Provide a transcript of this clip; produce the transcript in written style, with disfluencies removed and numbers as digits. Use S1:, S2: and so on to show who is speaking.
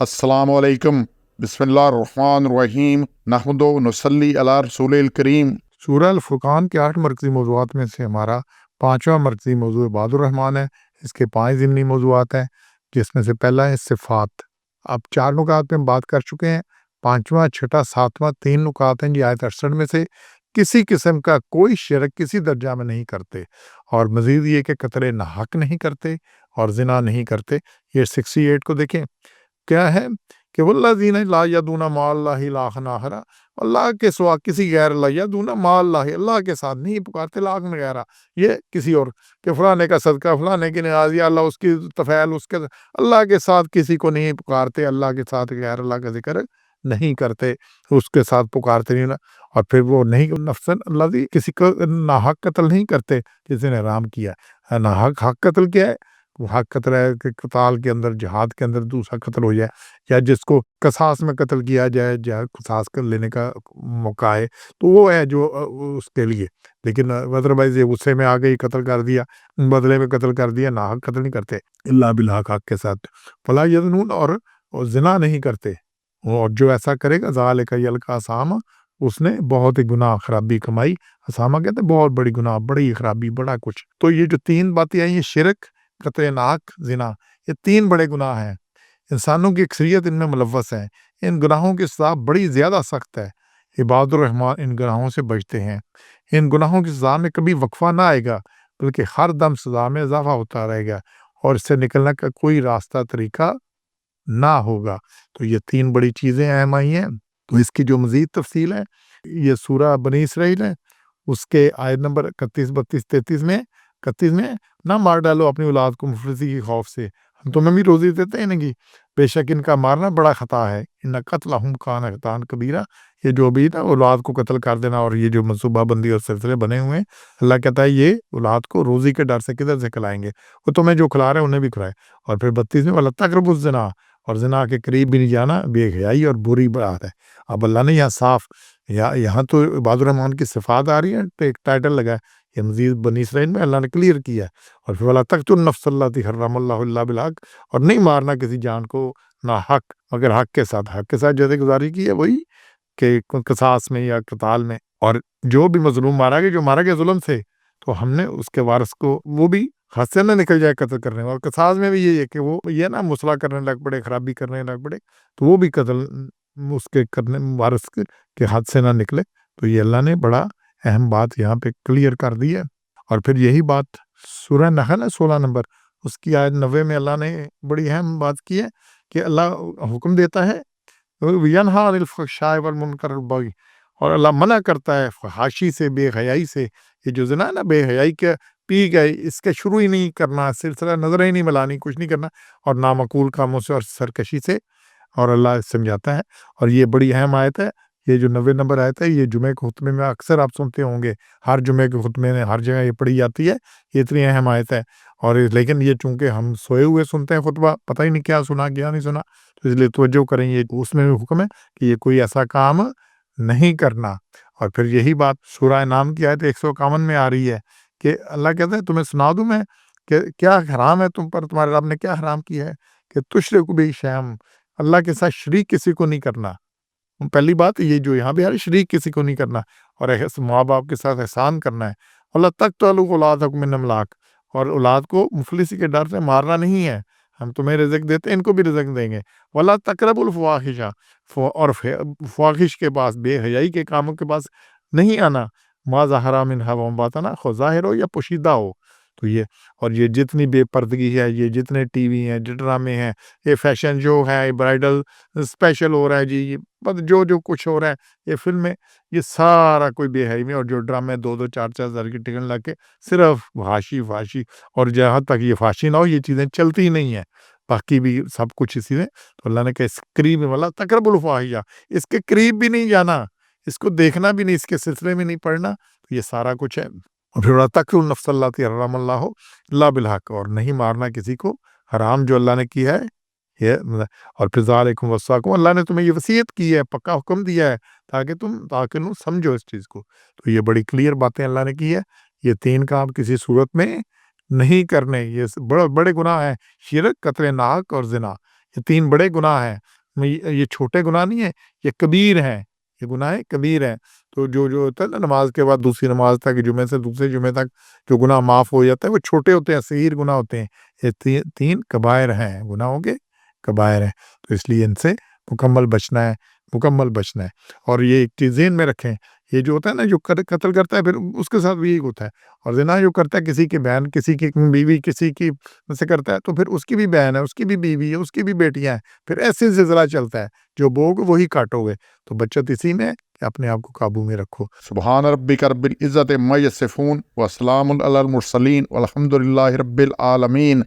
S1: अस्सलामु अलैकुम बिस्मिल्लाहिर्रहमानिर्रहीम नहमदु नसल्ली अला रसूलिल करीम।
S2: सूरह अल-फुरकान के 8 मरकज़ी मौज़ूआत में से हमारा 5वां मरकज़ी मौज़ू इबादुर रहमान है। इसके 5 ज़िमनी मौज़ूआत हैं, जिसमें से पहला है सिफ़ात। अब 4 नुकात पे हम बात कर चुके हैं। 5वां, 6ठा, 7वां 3 नुकात हैं जी आयत 68 में से। किसी किस्म का कोई शिरक किसी दर्जा में नहीं करते, और मज़ीद ये कि कत्ल नाहक नहीं करते और ज़िना नहीं करते। ये 68 को देखें, क्या है कि वल्लज़ीना ला यदूना मअल्लाहि इलाहन आखरा, अल्लाह के सिवा किसी गैर ला यदूना मअल्लाहि, अल्लाह के साथ नहीं पुकारते इलाहन गैरा, ये किसी और के फलाने का सदका, फलाने की नमाज़, या अल्लाह उसकी तफ़ैल, उसके अल्लाह के साथ किसी को नहीं पुकारते, अल्लाह के साथ गैर अल्लाह का ज़िक्र नहीं करते, उसके साथ पुकारते नहीं ना। और फिर वो नहीं नफ्सन अल्लाज़ी, किसी को नाहक कत्ल नहीं करते जिसने हराम किया है। नाहक हक कत्ल क्या है? वो हक कत्ल है कि क़िताल के अंदर, जिहाद के अंदर दूसरा कत्ल हो जाए, या जिसको क़सास में कत्ल किया जाए, या क़सास कर लेने का मौका है, तो वो है जो उसके लिए। लेकिन अदरवाइज़ ये गुस्से में आ गई, कत्ल कर दिया, बदले में कत्ल कर दिया, नाहक कत्ल नहीं करते। इल्ला बिल हक, हक के साथ। फला यज़नून, और ज़िना नहीं करते। और जो ऐसा करेगा ज़ालिका यल्का असामा, उसने बहुत ही गुनाह खराबी कमाई। असामा कहते हैं बहुत बड़ी गुनाह, बड़ी खराबी, बड़ा कुछ। तो ये जो 3 बातें आई, ये शिरक, कत्ल नाहक, ज़िना, ये 3 बड़े गुनाह हैं। इंसानों की अक्सरियत इनमें मुलव्वस है। इन गुनाहों की सज़ा बड़ी ज़्यादा सख्त है। इबादुर रहमान इन गुनाहों से बचते हैं। इन गुनाहों की सज़ा में कभी वक़फ़ा ना आएगा, बल्कि हर दम सज़ा में इज़ाफ़ा होता रहेगा, और इससे निकलने का कोई रास्ता तरीका ना होगा। तो ये 3 बड़ी चीज़ें अहम आई हैं। तो इसकी जो मज़ीद तफ़सील है, ये सूरह बनी इसराइल है, उसके आयत नंबर 31, 32, 33 में। 31 में, ना मार डालो अपनी औलाद को मुफलिसी के खौफ से, हम तुम्हें भी रोज़ी देते हैं इनकी, बेशक इनका मारना बड़ा ख़ता है। इन्ना क़त्लहुम कान ख़तान कबीरा, ये जो भी ना औलाद को कत्ल कर देना, और ये जो मनसूबाबंदी और सिलसिले बने हुए हैं, अल्लाह कहता है ये औलाद को रोज़ी के डर से किधर से खिलाएँगे, वो तुम्हें जो खिला रहे हैं उन्हें भी खिलाएँ। और फिर 32 में, वला तक़रबुज़ ज़िना, और ज़िना के करीब भी नहीं जाना, बेहयाई और बुरी बात है। अब अल्लाह ने यहाँ साफ़, यहाँ तो इबादुर रहमान की सिफ़ात आ रही है, तो एक टाइटल लगा है। ये मज़ीद बनी इसराइल में अल्लाह ने क्लियर किया है। और फिर वला तक़तुल नफ़्स अल्लती हर्रमल्लाहु इल्ला बिल हक़, और नहीं मारना किसी जान को ना हक, मगर हक के साथ। हक के साथ जैसे गुज़ारी की है वही कि क़सास में या क़िताल में। और जो भी मज़लूम मारा गया, जो मारा गया ज़ुल्म से, तो हमने उसके वारिस को, वो भी हद से ना निकल जाए कत्ल करने में। और क़सास में भी यही है कि वो ये ना मुसला करने लग पड़े, खराबी करने लग पड़े, तो वो भी कत्ल उसके करने, वारिस के हद से ना निकले। तो ये अल्लाह ने बड़ा अहम बात यहाँ पे क्लियर कर दी है। और फिर यही बात सूरह नहल है 16 नंबर, उसकी आयत 90 में अल्लाह ने बड़ी अहम बात की है कि अल्लाह हुक्म देता है, यनहा अनिल फ़हशाइ वल मुनकर वल बग़ी, और अल्लाह मना करता है फ़हाशी से, बेहयाई से। ये जो ज़िना है ना, बेहयाई के पी गए, इसके शुरू ही नहीं करना, सिलसिला नज़रें ही नहीं मिलानी, कुछ नहीं करना, और नामक़ूल कामों से और सरकशी से, और अल्लाह समझाता है। और ये बड़ी अहम आयत है। ये जो 90 नंबर आयत है, ये जुमे के खुतबे में अक्सर आप सुनते होंगे, हर जुमे के खुतबे में हर जगह ये पढ़ी जाती है। ये इतनी अहम आयत है। और लेकिन ये चूँकि हम सोए हुए सुनते हैं खुतबा, पता ही नहीं क्या सुना, क्या नहीं सुना, तो इसलिए तवज्जो करें, ये उसमें भी हुक्म है कि ये कोई ऐसा काम नहीं करना। और फिर यही बात सूरह नाम की आयत 151 में आ रही है कि अल्लाह कहता है, तुम्हें सुना दूँ मैं कि क्या हराम है तुम पर, तुम्हारे रब ने क्या हराम किया है, कि तुशरिकु बिही शैअन, अल्लाह के साथ शरीक किसी को नहीं करना। पहली बात ये जो यहाँ पे आ रही, शरीक किसी को नहीं करना, और माँ-बाप के साथ एहसान करना है। वला तक़तुलू औलादकुम मिन इमलाक़, और औलाद को मुफलिसी के डर से मारना नहीं है। हम तुम्हें रिज़्क़ देते हैं, इनको भी रिज़्क़ देंगे। वला तक़रबुल फ़वाहिशा, और फ़वाहिश के पास, बेहयाई के कामों के पास नहीं आना। मा ज़हरा मिन्हा व मा बतना, खो ज़ाहिर हो या पोशीदा हो। तो ये, और ये जितनी बेपर्दगी है, ये जितने टीवी हैं, जो ड्रामे हैं, ये फैशन शो है, ये ब्राइडल स्पेशल हो रहा है जी, ये बस जो कुछ हो रहा है, ये फ़िल्में, ये सारा कोई बेहयाई में, और जो ड्रामे 2-2 4-4 हज़ार की टिकट लगा के सिर्फ़ फाशी, और जहाँ तक ये फाशी ना हो, ये चीज़ें चलती ही नहीं है। बाकी भी सब कुछ इसी में। तो अल्लाह ने कहा इस करीब वाला तक़रबुल फ़वाहिशा, इसके करीब भी नहीं जाना, इसको देखना भी नहीं, इसके सिलसिले में नहीं पड़ना। तो ये सारा कुछ है। और फिर वला तक़तुल नफ़्स अल्लती हर्रमल्लाहु इल्ला बिल हक़, और नहीं मारना किसी को हराम जो अल्लाह ने किया है। ये और फिर ज़ालिकुम वस्साकुम, अल्लाह ने तुम्हें ये वसीयत की है, पक्का हुक्म दिया है, ताकि तुम समझो इस चीज़ को। तो ये बड़ी क्लियर बातें अल्लाह ने की है। ये 3 काम किसी सूरत में नहीं करने, ये बड़े गुनाह हैं, शिरक, कत्ल नाहक और ज़िना। یہ 3 بڑے گناہ ہیں، یہ چھوٹے گناہ نہیں ہیں، یہ کبیر ہیں، یہ گناہ کبیر ہیں۔ تو جو ہوتا ہے نا نماز کے بعد دوسری نماز تک، جمعے سے دوسرے جمعے تک جو گناہ معاف ہو جاتا ہے وہ چھوٹے ہوتے ہیں، صغیر گناہ ہوتے ہیں۔ یہ 3 کبائر ہیں، گناہوں کے کبائر ہیں، تو اس لیے ان سے مکمل بچنا ہے، مکمل بچنا ہے۔ اور یہ ایک چیز ذہن میں رکھیں، یہ جو ہوتا ہے نا جو قتل کرتا ہے پھر اس کے ساتھ بھی یہی ہوتا ہے، اور زنا جو کرتا ہے کسی کی بہن، کسی کی بیوی، کسی کی سے کرتا ہے تو پھر اس کی بھی بہن ہے، اس کی بھی بیوی ہے، اس کی بھی بیٹیاں ہیں، پھر ایسے سلسلہ چلتا ہے، جو بوگ وہی کاٹو گے۔ تو بچت اسی میں ہے کہ اپنے آپ کو قابو میں رکھو۔
S1: سبحان ربک رب العزت عما یصفون وسلام علی المرسلین والحمد للہ رب العالمین۔